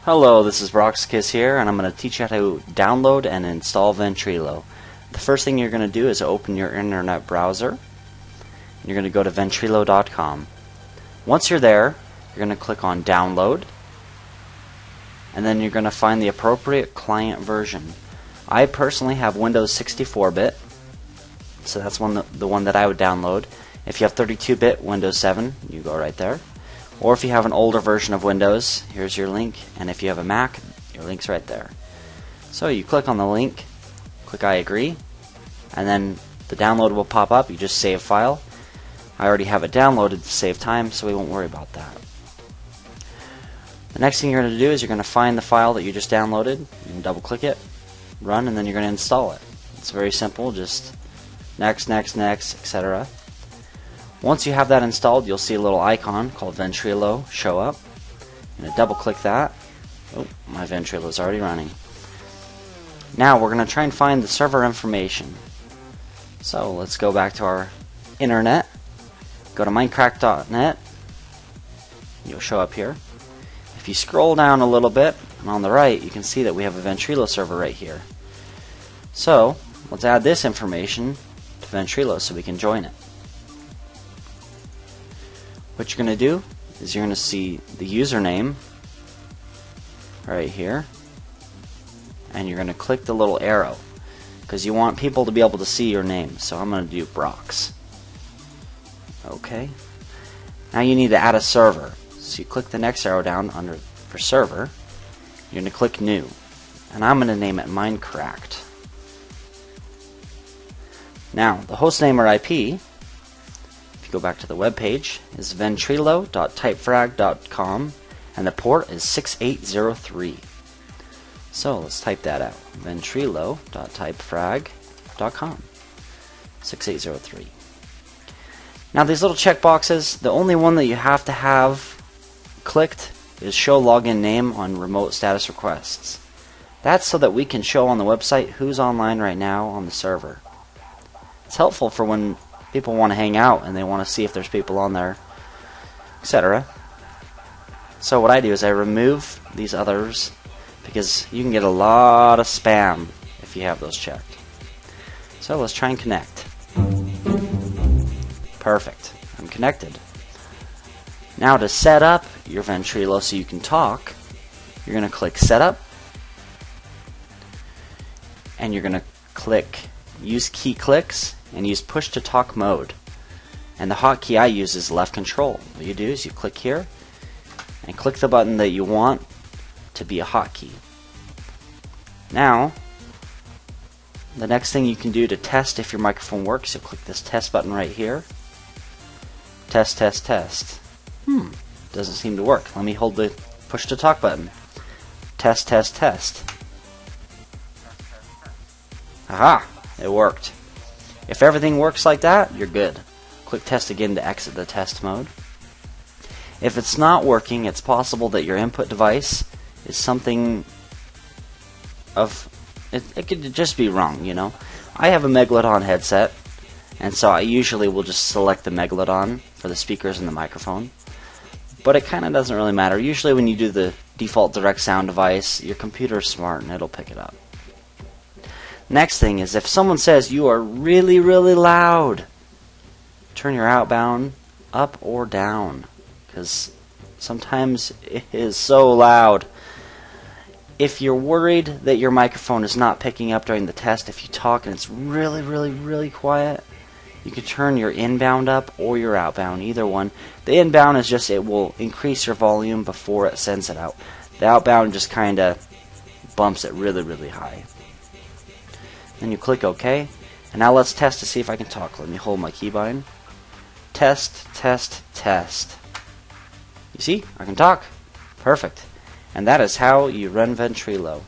Hello, this is Broxkiss here, and I'm going to teach you how to download and install Ventrilo. The first thing you're going to do is open your internet browser. You're going to go to ventrilo.com. Once you're there, you're going to click on Download, and then you're going to find the appropriate client version. I personally have Windows 64-bit, so that's the one that I would download. If you have 32-bit Windows 7, you go right there. Or if you have an older version of Windows, here's your link. And if you have a Mac, your link's right there. So you click on the link, click I agree, and then the download will pop up. You just save file. I already have it downloaded to save time, so we won't worry about that. The next thing you're going to do is you're going to find the file that you just downloaded. You can double click it, run, and then you're going to install it. It's very simple, just next, next, next, etc. Once you have that installed, you'll see a little icon called Ventrilo show up. I'm going to double click that. Oh, my Ventrilo is already running. Now we're going to try and find the server information. So let's go back to our internet. Go to Minecracked.net. You'll show up here. If you scroll down a little bit, and on the right, you can see that we have a Ventrilo server right here. So let's add this information to Ventrilo so we can join it. What you're going to do is you're going to see the username right here, and you're going to click the little arrow because you want people to be able to see your name. So I'm going to do Brox. Okay. Now you need to add a server. So you click the next arrow down under for server. You're going to click new, and I'm going to name it Minecracked. Now the hostname or IP, go back to the web page, is ventrilo.typefrag.com, and the port is 6803. So let's type that out. ventrilo.typefrag.com 6803. Now these little checkboxes, the only one that you have to have clicked is show login name on remote status requests. That's so that we can show on the website who's online right now on the server. It's helpful for when people want to hang out and they want to see if there's people on there, etc. So what I do is I remove these others because you can get a lot of spam if you have those checked. So let's try and connect. Perfect. I'm connected. Now to set up your Ventrilo so you can talk, you're going to click Setup, and you're going to click Use Key Clicks and use push to talk mode. And the hotkey I use is left control. What you do is you click here and click the button that you want to be a hotkey. Now, the next thing you can do to test if your microphone works, you'll click this test button right here. Test, test, test. Doesn't seem to work. Let me hold the push to talk button. Test, test, test. Aha! It worked. If everything works like that, you're good. Click test again to exit the test mode. If it's not working, it's possible that your input device is something of... It could just be wrong, you know. I have a Megalodon headset, and so I usually will just select the Megalodon for the speakers and the microphone. But it kind of doesn't really matter. Usually when you do the default direct sound device, your computer's smart and it'll pick it up. Next thing is if someone says you are really, really loud, turn your outbound up or down, because sometimes it is so loud. If you're worried that your microphone is not picking up during the test, if you talk and it's really, really, really quiet, you can turn your inbound up or your outbound, either one. The inbound is just, it will increase your volume before it sends it out. The outbound just kind of bumps it really, really high. Then you click OK, and now let's test to see if I can talk. Let me hold my keybind. Test, test, test. You see? I can talk. Perfect. And that is how you run Ventrilo.